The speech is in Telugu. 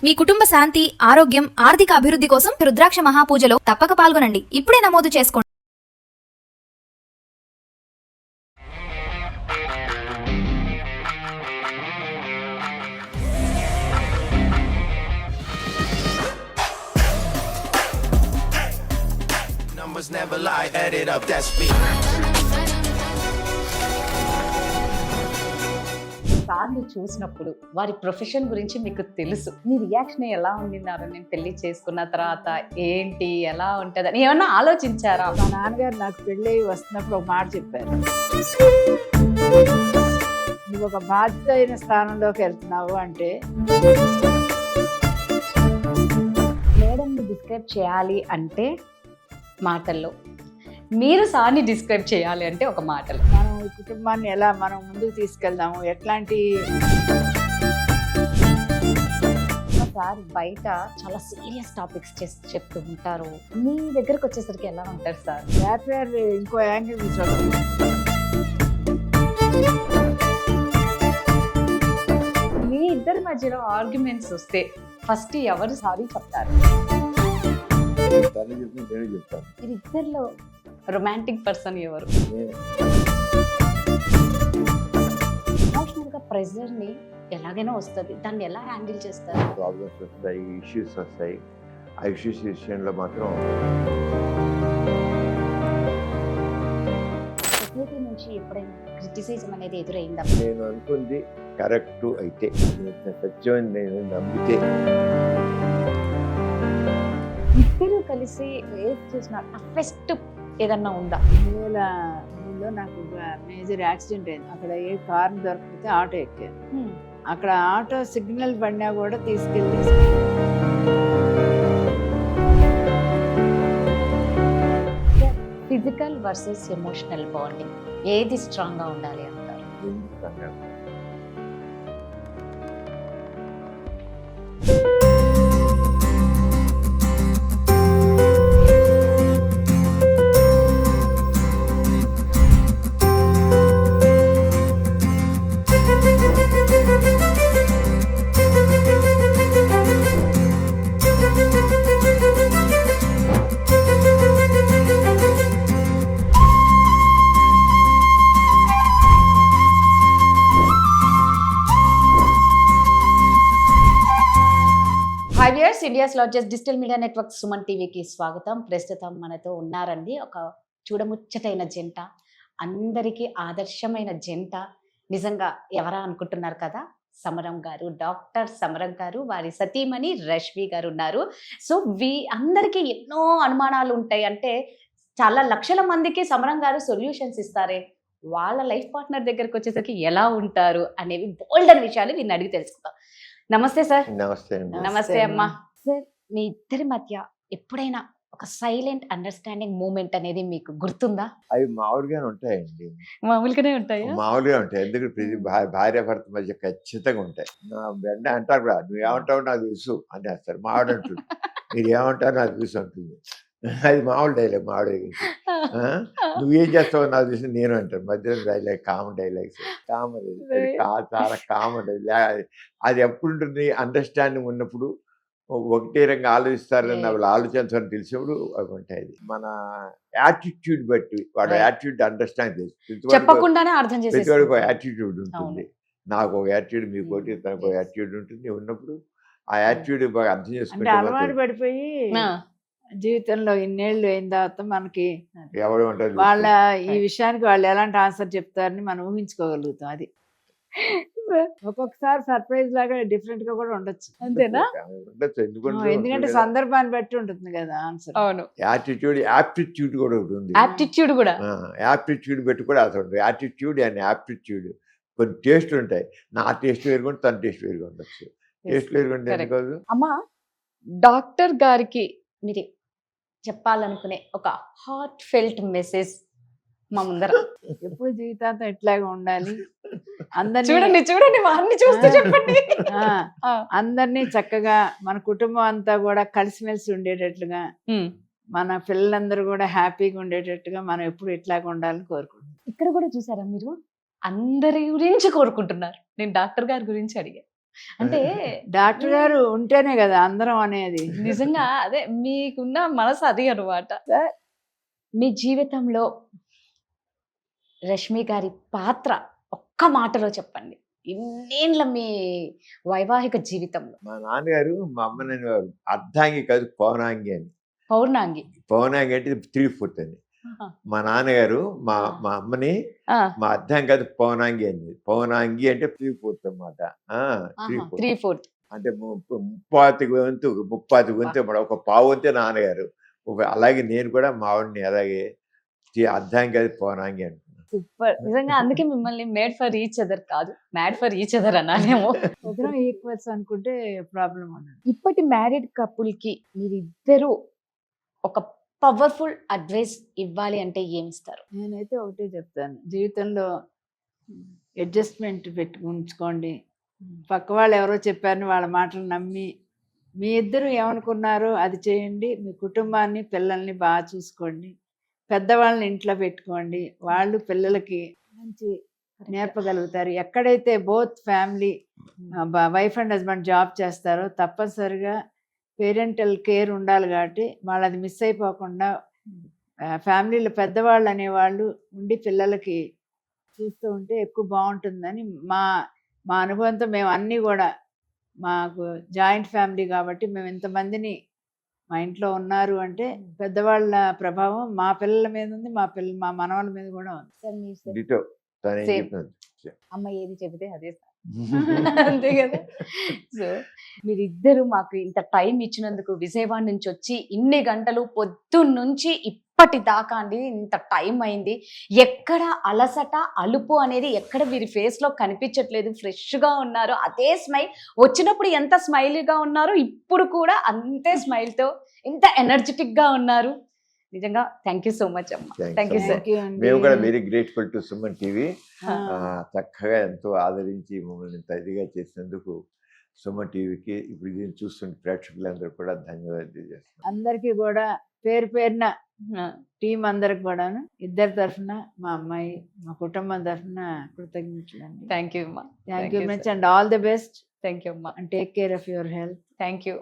మీ కుటుంబ శాంతి, ఆరోగ్యం, ఆర్థిక అభివృద్ధి కోసం రుద్రాక్ష మహాపూజలో తప్పక పాల్గొనండి. ఇప్పుడే నమోదు చేసుకోండి. Numbers never lie, add it up, that's me. సార్ని చూసినప్పుడు వారి ప్రొఫెషన్ గురించి మీకు తెలుసు, మీ రియాక్షన్ ఎలా ఉండినారు? నేను పెళ్లి చేసుకున్న తర్వాత ఏంటి, ఎలా ఉంటుంది అని ఏమన్నా ఆలోచించారా? మా నాన్నగారు నాకు పెళ్ళి వస్తున్నప్పుడు ఒక మాట చెప్పారు, నువ్వు ఒక బాధ్యత అయిన స్థానంలోకి వెళ్తున్నావు అంటే. మేడంని డిస్క్రైబ్ చేయాలి అంటే మాటల్లో, మీరు సార్ని డిస్క్రైబ్ చేయాలి అంటే ఒక మాటలో. మనం ఈ కుటుంబాన్ని ఎలా మనం ముందుకు తీసుకెళ్దాము, ఎట్లాంటి. సార్ బయట చాలా సీరియస్ టాపిక్స్ చెప్తూ ఉంటారు, మీ దగ్గరకు వచ్చేసరికి ఎలా ఉంటారు సార్? సాఫ్ట్వేర్ ఇంకో యాంగిల్ చూసాడు. మీ ఇద్దరి మధ్యలో ఆర్గ్యుమెంట్స్ వస్తే ఫస్ట్ ఎవరు సారీ చెప్తారు? మీరిద్దరిలో రొమాంటిక్ పర్సన్ ఎవరు? ఎమోషనల్ గా ప్రెజర్ ని ఎలాగైనా వస్తుంది, దాన్ని ఎలా హ్యాండిల్ చేస్తారు? ప్రాబ్లమ్స్ వస్తాయి, ఇష్యూస్ వస్తాయి. ఆ ఇష్యూస్ విషయంలో మాత్రం సొసైటీ నుంచి ఎప్పుడైనా క్రిటిసిజం అనేది ఎదురైందా? నేను అనుకుంది కరెక్ట్ అయితే, సత్యం నేను నమ్మితే. ఇద్దరు కలిసి ఫేస్ చేసిన టఫెస్ట్ ఏదన్నా ఉందా? 2003లో నాకు ఒక మేజర్ యాక్సిడెంట్ అయింది. అక్కడ ఏ కార్ దొరికితే ఆటో ఎక్కాను. అక్కడ ఆటో సిగ్నల్ పడినా కూడా తీసుకెళ్ళి ఫిజికల్ వర్సెస్ ఎమోషనల్ బాండింగ్ ఏది స్ట్రాంగ్ గా ఉండాలి అంటారు? India's largest digital media network Suman టీవీకి స్వాగతం. ప్రస్తుతం మనతో ఉన్నారండి ఒక చూడముచ్చటైన జంట, అందరికీ ఆదర్శమైన జంట. నిజంగా ఎవరా అనుకుంటున్నారు కదా, సమరం గారు, డాక్టర్ సమరం గారు, వారి సతీమణి రష్మి గారు ఉన్నారు. సో అందరికీ ఎన్నో అనుమానాలు ఉంటాయి. అంటే చాలా లక్షల మందికి సమరం గారు సొల్యూషన్స్ ఇస్తారే, వాళ్ళ లైఫ్ పార్ట్నర్ దగ్గరికి వచ్చేసరికి ఎలా ఉంటారు అనేవి బోల్డ్ అనే విషయాలు వీరిని అడిగి తెలుసుకుందాం. నమస్తే సార్. నమస్తే అండి. నమస్తే అమ్మా. సార్, మీ ఇద్దరి మధ్య ఎప్పుడైనా ఒక సైలెంట్ అండర్స్టాండింగ్ మూమెంట్ అనేది మీకు గుర్తుందా? అవి మామూలుగానే ఉంటాయండి. మామూలుగానే ఉంటాయి. మామూలుగా ఉంటాయి, ఎందుకంటే ప్రతి భార్య భర్త మధ్య ఖచ్చితంగా ఉంటాయి. నా వెంట అంటారు కూడా, నువ్వు ఏమంటావు నాకు తెలుసు అని వేస్తారు. మావాడు అంటుంది, మీరు ఏమంటారు నాకు తెలుసు అంటుంది. అది మామూలు డైలాగ్. మామూలు నువ్వేం చేస్తావు నాకు తెలిసి నేను అంటాను. మధ్యలో డైలాగ్, కామన్ డైలాగ్స్, కామన్, చాలా కామన్ డైలాగ్. అది ఎప్పుడు ఉంటుంది, అండర్స్టాండింగ్ ఉన్నప్పుడు, ఒకటే రంగా ఆలోచిస్తారని వాళ్ళు ఆలోచించాలని తెలిసినప్పుడు అవి ఉంటాయి. మన యాటిట్యూడ్ బట్టి, వాడు యాటిట్యూడ్ అండర్స్టాండ్ చేసి చెప్పకుండానే అర్థం చేసి, ప్రతి వాడికి ఒక యాటిట్యూడ్ ఉంటుంది. నాకు ఒక యాటిట్యూడ్, మీకోటి తనకు ఒక యాటిట్యూడ్ ఉంటుంది. ఉన్నప్పుడు ఆ యాటిట్యూడ్ బాగా అర్థం అంటే చేసుకుంటే అలవాటు పడిపోయి జీవితంలో ఇన్నేళ్ళు అయిన తర్వాత మనకి ఎవరు ఉంటారు వాళ్ళ ఈ విషయానికి వాళ్ళు ఎలాంటి ఆన్సర్ చెప్తారని మనం ఊహించుకోగలుగుతాం. అది ఒక్కొక్కసారి సర్ప్రైజ్ లాగా డిఫరెంట్ గా కూడా ఉండొచ్చు. అంతేనా? ఎందుకంటే సందర్భాన్ని బట్టి ఉంటుంది కదా ఆన్సర్. అవును. యాటిట్యూడ్, యాప్టిట్యూడ్ కూడా ఒకటి ఉంది. యాప్టిట్యూడ్ కూడా, యాప్టిట్యూడ్ బట్టి కూడా అసలు యాటిట్యూడ్ అండ్ యాప్టిట్యూడ్ కొన్ని టేస్ట్లు ఉంటాయి. నా టేస్ట్ వేరుగా తన టేస్ట్ వేరుగా ఉండొచ్చు. టేస్ట్ వేరుగా ఉంటుంది కాదు. అమ్మా, డాక్టర్ గారికి మీరు చెప్పాలనుకునే ఒక హార్ట్ ఫెల్ట్ మెసేజ్ మా ముందర. ఎప్పుడు జీవితాంతం ఇట్లాగే ఉండాలి, చూడండి చూడండి వారిని చూస్తూ చెప్పండి. అందరినీ చక్కగా మన కుటుంబం అంతా కూడా కలిసిమెలిసి ఉండేటట్లుగా, మన పిల్లలందరూ కూడా హ్యాపీగా ఉండేటట్టుగా మనం ఎప్పుడు ఇట్లాగే ఉండాలని కోరుకుంటున్నాం. ఇక్కడ కూడా చూసారా మీరు, అందరి గురించి కోరుకుంటున్నారు. నేను డాక్టర్ గారి గురించి అడిగా. అంటే డాక్టర్ గారు ఉంటేనే కదా అందరం అనేది. నిజంగా అదే మీకున్న మనసు అది అనమాట. మీ జీవితంలో రష్మి గారి పాత్ర ఒక్క మాటలో చెప్పండి. ఇన్నేళ్ళ మీ వైవాహిక జీవితంలో. మా నాన్నగారు మా అమ్మని అనేవారు అర్ధాంగి కాదు పౌనాంగి అని. పౌర్ణాంగి. పౌనాంగి అంటే 3/4 అని. మా నాన్నగారు మా మా అమ్మని ఆ, మా అర్థం కాదు పౌనాంగి అని. పౌనాంగి అంటే 3/4 అన్నమాట. 3/4 3/4. అంటే ముప్పాతి వంతు ఇప్పుడు ఒక పావు వంతే నాన్నగారు. అలాగే నేను కూడా మా ఆవిడని అలాగే అర్థం కాదు పౌనాంగి అంటున్నాను. సూపర్. నిజంగా అందుకే మిమ్మల్ని మేడ్ ఫర్ ఈచ్ అదర్ కాదు, మ్యాడ్ ఫర్ ఈచ్ అదర్ అనాలేమో. ఇద్దరం ఈక్వల్స్ అనుకుంటే ప్రాబ్లం ఉండదు. ఇప్పటి మ్యారీడ్ కపుల్ కి మీరిద్దరూ ఒక పవర్ఫుల్ అడ్వైస్ ఇవ్వాలి అంటే ఏమిస్తారు? నేనైతే ఒకటే చెప్తాను, జీవితంలో అడ్జస్ట్మెంట్ ఉంచుకోండి. పక్క వాళ్ళు ఎవరో చెప్పారని వాళ్ళ మాటలు నమ్మి మీ ఇద్దరు ఏమనుకున్నారో అది చేయండి. మీ కుటుంబాన్ని పిల్లల్ని బాగా చూసుకోండి. పెద్దవాళ్ళని ఇంట్లో పెట్టుకోండి. వాళ్ళు పిల్లలకి మంచి నేర్పగలుగుతారు. ఎక్కడైతే both family wife and husband job చేస్తారో తప్పనిసరిగా పేరెంటల్ కేర్ ఉండాలి. కాబట్టి వాళ్ళు అది మిస్ అయిపోకుండా ఫ్యామిలీలో పెద్దవాళ్ళు అనేవాళ్ళు ఉండి పిల్లలకి చూస్తూ ఉంటే ఎక్కువ బాగుంటుందని మా అనుభవంతో మేము అన్నీ కూడా, మాకు జాయింట్ ఫ్యామిలీ కాబట్టి మేము ఇంతమందిని మా ఇంట్లో ఉన్నారు అంటే పెద్దవాళ్ళ ప్రభావం మా పిల్లల మీద ఉంది, మా మనవాళ్ళ మీద కూడా ఉంది. సార్ మీ సార్ డిటో తను ఏం Same. చెప్పినది. అమ్మ ఏది చెబితే అదే సార్. అంతే కదా. సో మీరిద్దరు మాకు ఇంత టైం ఇచ్చినందుకు, విజయవాడ నుంచి వచ్చి ఇన్ని గంటలు పొద్దున్న నుంచి ఇప్పటి దాకా అండి ఇంత టైం అయింది. ఎక్కడ అలసట అలుపు అనేది ఎక్కడ వీరి ఫేస్ లో కనిపించట్లేదు. ఫ్రెష్ గా ఉన్నారు. అదే స్మైల్, వచ్చినప్పుడు ఎంత స్మైలీగా ఉన్నారు, ఇప్పుడు కూడా అంతే స్మైల్ తో ఇంత ఎనర్జెటిక్ గా ఉన్నారు. నిజంగా థ్యాంక్ యూ సో మచ్ అమ్మ. Thanks థ్యాంక్ యూ అమ్మా. సార్. Thank you అండి. మేము కూడా very grateful to Suman TV. ఆ, చక్కగా ఎంతో ఆదరించి మమ్మల్ని ఇంత ఇదిగా చేసినందుకు సుమన్ టీవీకి ఇప్పుడు దీన్ని చూస్తున్న ప్రేక్షకులందరూ కూడా ధన్యవాదాలు తెలియజేస్తున్నాను. అందరికీ కూడా పేరు పేరున టీం అందరికి కూడాను ఇద్దరి తరఫున, మా అమ్మాయి మా కుటుంబం తరఫున కృతజ్ఞతలు అండి. థ్యాంక్ యూ అమ్మా. Thank you much and all the best thank you అమ్మా. And take care of your health. Thank you.